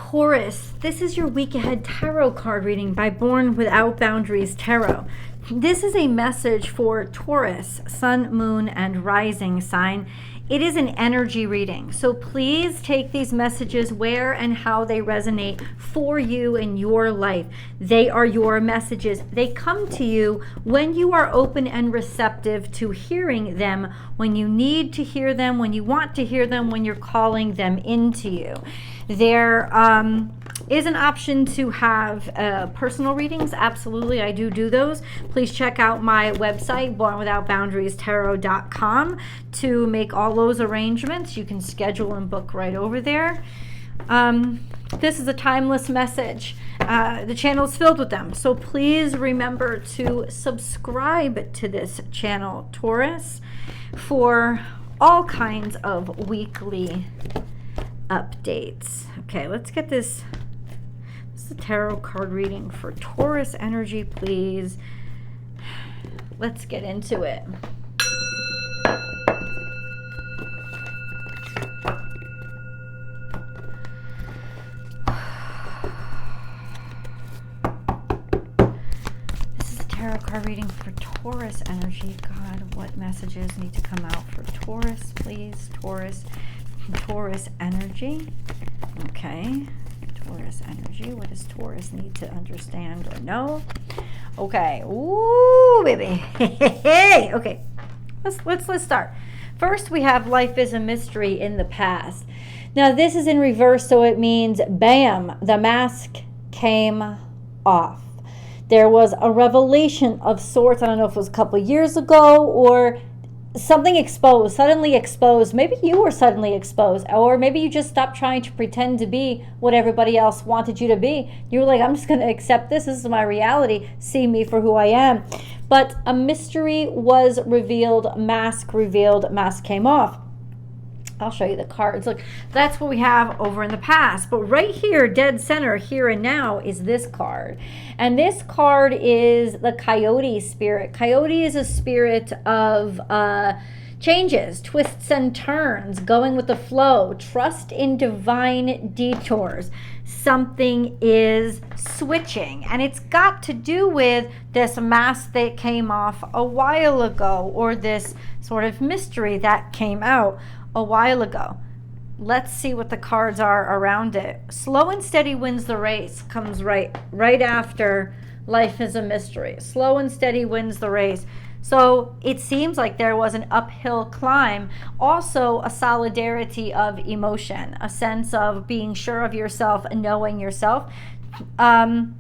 Taurus, this is your week ahead tarot card reading by Born Without Boundaries Tarot. This is a message for Taurus, sun, moon, and rising sign. It is an energy reading, so please take these messages where and how they resonate for you in your life. They are your messages. They come to you when you are open and receptive to hearing them, when you need to hear them, when you want to hear them, when you're calling them into you. There is an option to have personal readings. Absolutely, I do those. Please check out my website, bornwithoutboundariestarot.com, to make all those arrangements. You can schedule and book right over there. This is a timeless message. The channel is filled with them. So please remember to subscribe to this channel, Taurus, for all kinds of weekly updates. Okay, let's get this. This is a tarot card reading for Taurus energy, please. Let's get into it. This is a tarot card reading for Taurus energy. God, what messages need to come out for Taurus, please? Taurus energy. Okay. Taurus energy. What does Taurus need to understand or know? Okay. Ooh, baby. Hey. Okay. Let's start. First, we have life is a mystery in the past. Now, this is in reverse, so it means bam, the mask came off. There was a revelation of sorts. I don't know if it was a couple years ago or something exposed, suddenly exposed. Maybe you were suddenly exposed, or maybe you just stopped trying to pretend to be what everybody else wanted you to be. You were like, I'm just going to accept this. This is my reality. See me for who I am. But a mystery was revealed, mask came off. I'll show you the cards. Look, that's what we have over in the past. But right here, dead center, here and now, is this card. And this card is the Coyote spirit. Coyote is a spirit of changes, twists and turns, going with the flow, trust in divine detours. Something is switching, and it's got to do with this mask that came off a while ago, or this sort of mystery that came out a while ago. Let's see what the cards are around it. Slow and steady wins the race comes right after life is a mystery. Slow and steady wins the race. So it seems like there was an uphill climb. Also a solidarity of emotion, a sense of being sure of yourself and knowing yourself. Kind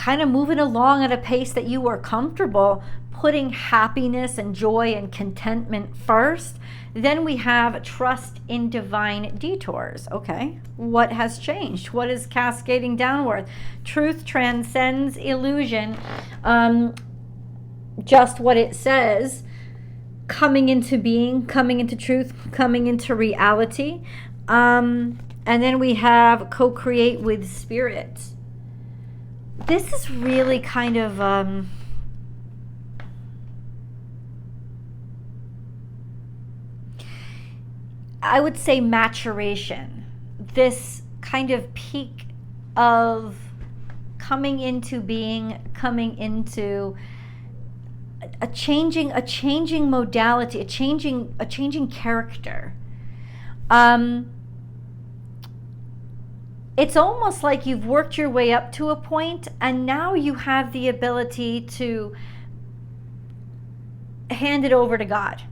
of moving along at a pace that you were comfortable, putting happiness and joy and contentment first. Then we have trust in divine detours. Okay, what has changed? What is cascading downward? Truth transcends illusion. Just what it says, coming into being, coming into truth, coming into reality. And then we have co-create with spirit. This is really kind of I would say maturation. This kind of peak of coming into being, coming into a changing modality, a changing character. It's almost like you've worked your way up to a point, and now you have the ability to hand it over to God.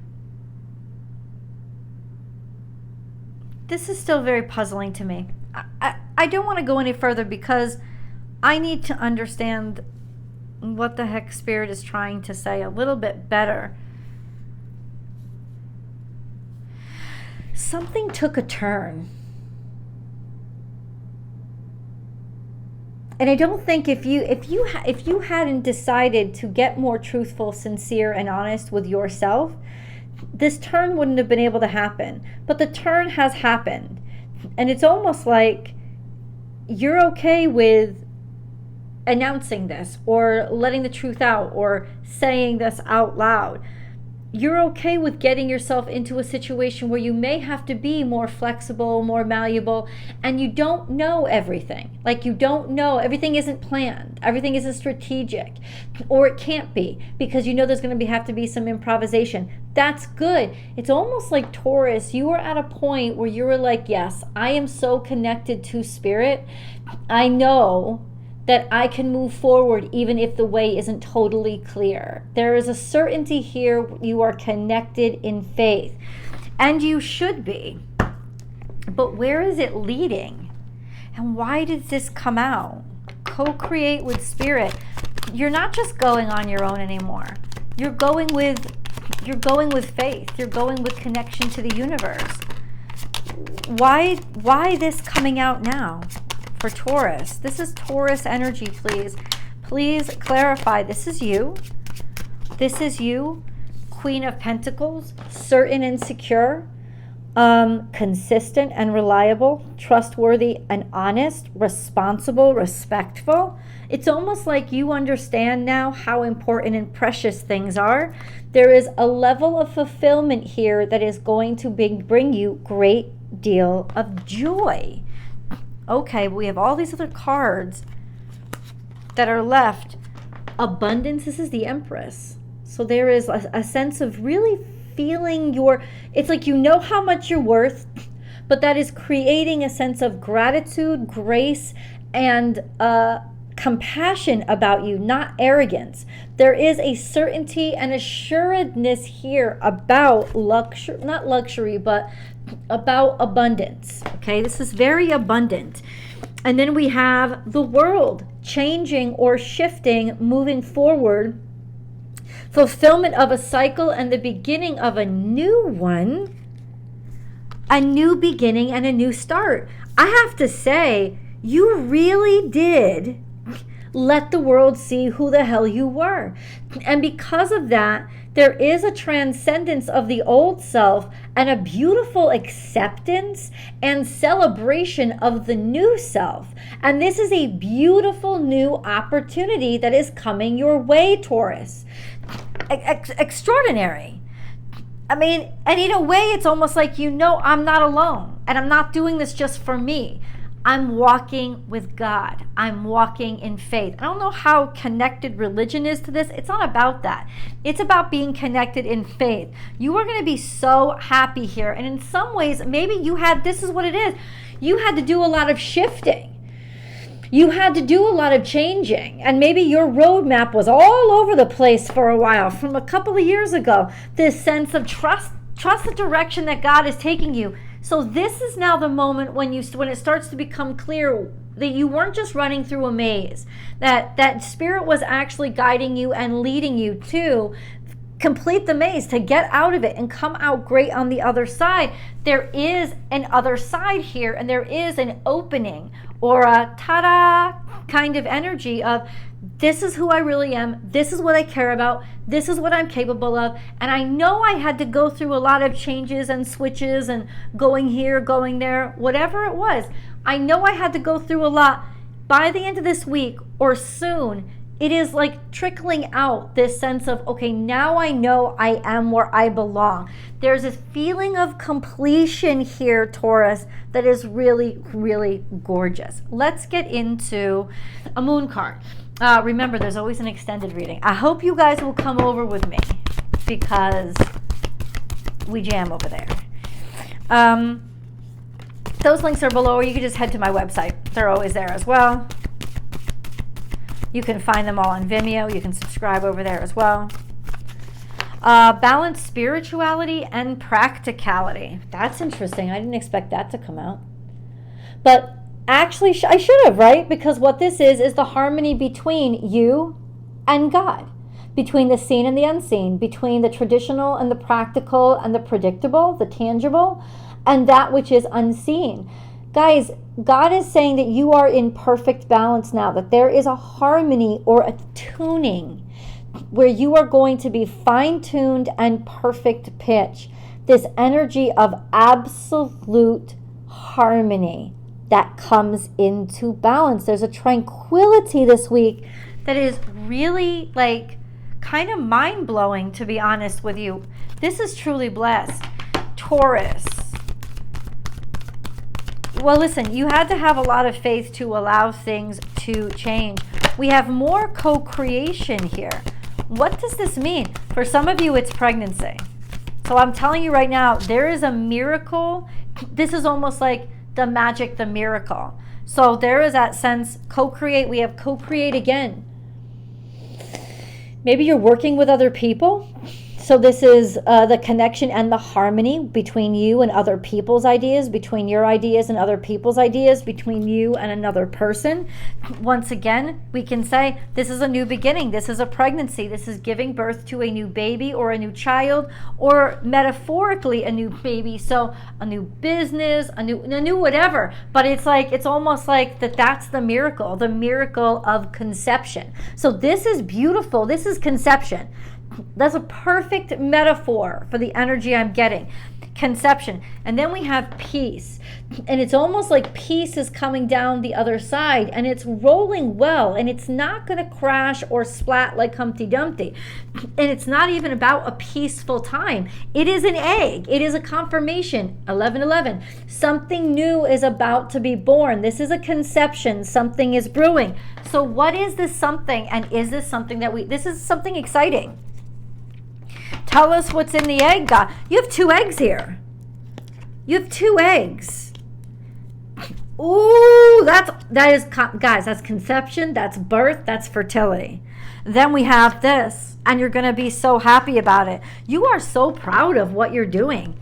This is still very puzzling to me. I don't want to go any further because I need to understand what the heck Spirit is trying to say a little bit better. Something took a turn. And I don't think if you hadn't decided to get more truthful, sincere, and honest with yourself, this turn wouldn't have been able to happen. But the turn has happened. And it's almost like you're okay with announcing this or letting the truth out or saying this out loud. you're okay with getting yourself into a situation where you may have to be more flexible, more malleable, and you don't know everything. Like, you don't know, everything isn't planned, everything isn't strategic, or it can't be, because you know there's going to have to be some improvisation. That's good. It's almost like, Taurus, you are at a point where you were like, yes, I am so connected to spirit. I know that I can move forward even if the way isn't totally clear. There is a certainty here. You are connected in faith, and you should be. But where is it leading? And why did this come out? Co-create with spirit. You're not just going on your own anymore. You're going with faith. You're going with connection to the universe. Why this coming out now? For Taurus, this is Taurus energy, please. Please clarify. This is you. This is you, Queen of Pentacles, certain and secure, consistent and reliable, trustworthy and honest, responsible, respectful. It's almost like you understand now how important and precious things are. There is a level of fulfillment here that is going to bring you great deal of joy. Okay, we have all these other cards that are left. Abundance, this is the Empress. So there is a sense of really feeling it's like you know how much you're worth, but that is creating a sense of gratitude, grace, and compassion about you, not arrogance. There is a certainty and assuredness here about luxury, not luxury, but about abundance. Okay, this is very abundant. And then we have the world changing or shifting, moving forward, fulfillment of a cycle and the beginning of a new one, a new beginning and a new start. I have to say, you really did let the world see who the hell you were. And because of that, there is a transcendence of the old self and a beautiful acceptance and celebration of the new self. And this is a beautiful new opportunity that is coming your way, Taurus. Extraordinary. I mean, and in a way, it's almost like, you know, I'm not alone, and I'm not doing this just for me. I'm walking with God. I'm walking in faith. I don't know how connected religion is to this. It's not about that. It's about being connected in faith. You are going to be so happy here. And in some ways, maybe this is what it is. You had to do a lot of shifting. You had to do a lot of changing. And maybe your roadmap was all over the place for a while. From a couple of years ago, this sense of trust the direction that God is taking you. So this is now the moment when it starts to become clear that you weren't just running through a maze, that spirit was actually guiding you and leading you to complete the maze, to get out of it and come out great on the other side. There is an other side here, and there is an opening or a ta-da kind of energy of, this is who I really am. This is what I care about. This is what I'm capable of. And I know I had to go through a lot of changes and switches and going here, going there, whatever it was. I know I had to go through a lot. By the end of this week or soon, it is like trickling out this sense of, okay, now I know I am where I belong. There's this feeling of completion here, Taurus, that is really, really gorgeous. Let's get into a moon card. Remember, there's always an extended reading. I hope you guys will come over with me because we jam over there. Those links are below, or you can just head to my website. They're always there as well. You can find them all on Vimeo. You can subscribe over there as well. Balance spirituality and practicality. That's interesting. I didn't expect that to come out. But actually, I should have, right? Because what this is the harmony between you and God, between the seen and the unseen, between the traditional and the practical and the predictable, the tangible, and that which is unseen. Guys, God is saying that you are in perfect balance now, that there is a harmony or a tuning where you are going to be fine-tuned and perfect pitch. This energy of absolute harmony that comes into balance. There's a tranquility this week that is really like kind of mind-blowing, to be honest with you. This is truly blessed. Taurus. Well, listen, you had to have a lot of faith to allow things to change. We have more co-creation here. What does this mean? For some of you, it's pregnancy. So I'm telling you right now, there is a miracle. This is almost like the magic, the miracle. So there is that sense, co-create. We have co-create again. Maybe you're working with other people. So this is the connection and the harmony between you and other people's ideas, between your ideas and other people's ideas, between you and another person. Once again, we can say this is a new beginning. This is a pregnancy. This is giving birth to a new baby or a new child, or metaphorically a new baby. So a new business, a new whatever. But it's like, it's almost like that's the miracle of conception. So this is beautiful. This is conception. That's a perfect metaphor for the energy I'm getting. Conception. And then we have peace. And it's almost like peace is coming down the other side, and it's rolling well, and it's not going to crash or splat like Humpty Dumpty. And it's not even about a peaceful time. It is an egg. It is a confirmation. 11:11. Something new is about to be born. This is a conception. Something is brewing. So what is this something? And is this something this is something exciting? Tell us what's in the egg, God. You have 2 eggs here. You have 2 eggs. Ooh, that is, guys, that's conception, that's birth, that's fertility. Then we have this, and you're going to be so happy about it. You are so proud of what you're doing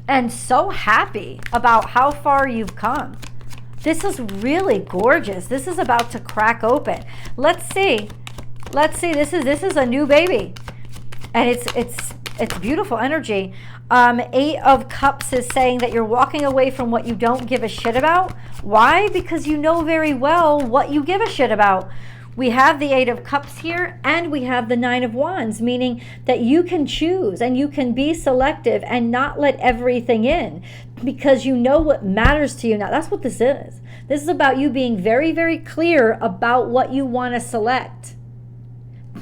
and so happy about how far you've come. This is really gorgeous. This is about to crack open. Let's see. This is a new baby. And it's beautiful energy. 8 of Cups is saying that you're walking away from what you don't give a shit about. Why? Because you know very well what you give a shit about. We have the 8 of Cups here, and we have the 9 of Wands, meaning that you can choose and you can be selective and not let everything in, because you know what matters to you now. That's what this is. This is about you being very, very clear about what you want to select,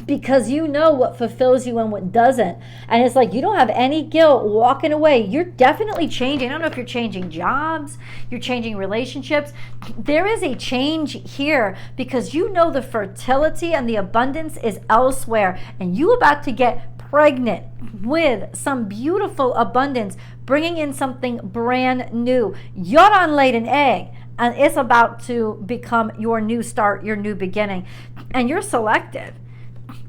because you know what fulfills you and what doesn't. And it's like you don't have any guilt walking away. You're definitely changing. I don't know if you're changing jobs, you're changing relationships. There is a change here because you know the fertility and the abundance is elsewhere, and you about to get pregnant with some beautiful abundance, bringing in something brand new. Yoran laid an egg, and it's about to become your new start, your new beginning. And you're selective.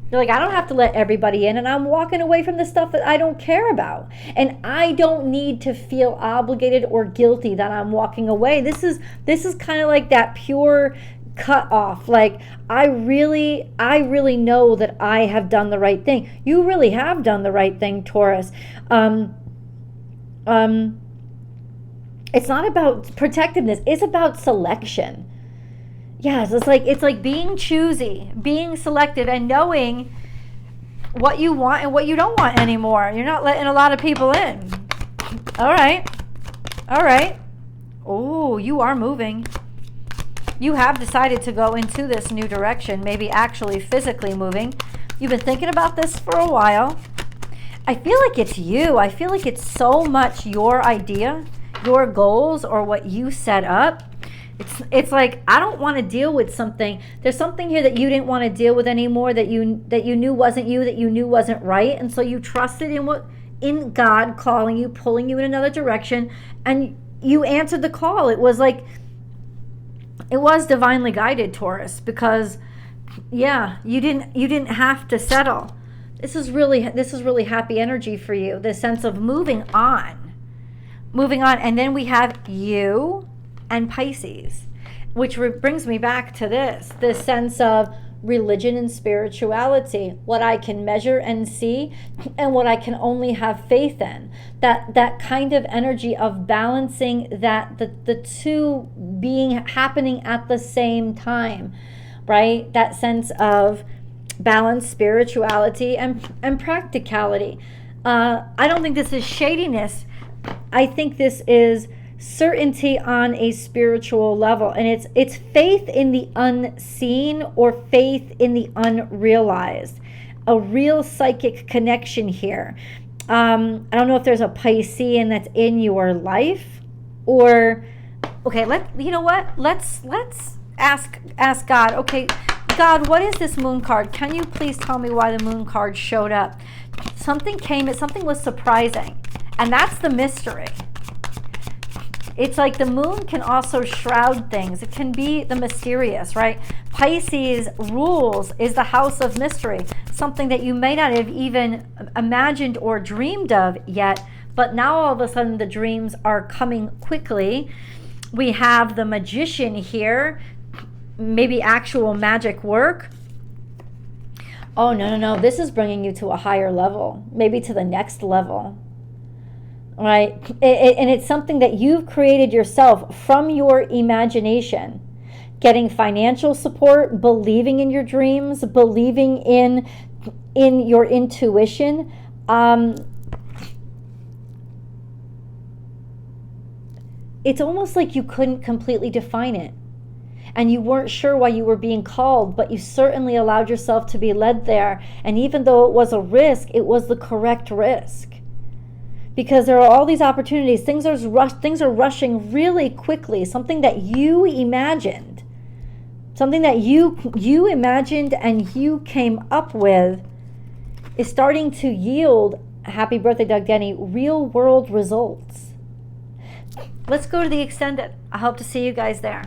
You're like, I don't have to let everybody in, and I'm walking away from the stuff that I don't care about. And I don't need to feel obligated or guilty that I'm walking away. This is kind of like that pure cut off. Like, I really know that I have done the right thing. You really have done the right thing, Taurus. It's not about protectiveness. It's about selection. Yes, it's like being choosy, being selective, and knowing what you want and what you don't want anymore. You're not letting a lot of people in. All right. Oh, you are moving. You have decided to go into this new direction, maybe actually physically moving. You've been thinking about this for a while. I feel like it's you. I feel like it's so much your idea, your goals, or what you set up. It's like, I don't want to deal with something. There's something here that you didn't want to deal with anymore, that you knew wasn't you, that you knew wasn't right. And so you trusted in God calling you, pulling you in another direction, and you answered the call. It was divinely guided, Taurus, because you didn't have to settle. This is really happy energy for you. This sense of moving on. And then we have you and Pisces, which brings me back to this sense of religion and spirituality, what I can measure and see, and what I can only have faith in. That kind of energy of balancing that the two happening at the same time, right? That sense of balance, spirituality, and practicality. I don't think this is shadiness. I think this is certainty on a spiritual level, and it's faith in the unseen or faith in the unrealized. a real psychic connection here. I don't know if there's a Piscean that's in your life, or okay, you know what? Let's ask God. Okay, God, what is this moon card? Can you please tell me why the moon card showed up? Something was surprising, and that's the mystery. It's like the moon can also shroud things. It can be the mysterious, right? Pisces rules is the house of mystery, something that you may not have even imagined or dreamed of yet, but now all of a sudden the dreams are coming quickly. We have the Magician here, maybe actual magic work. Oh, no. This is bringing you to a higher level, maybe to the next level. Right? And it's something that you've created yourself from your imagination. Getting financial support, believing in your dreams, believing in your intuition. It's almost like you couldn't completely define it. And you weren't sure why you were being called, but you certainly allowed yourself to be led there. And even though it was a risk, it was the correct risk. Because there are all these opportunities. Things are rushing really quickly. Something that you imagined. Something that you imagined and you came up with is starting to yield, happy birthday, Doug Denny, real world results. Let's go to the extended. I hope to see you guys there.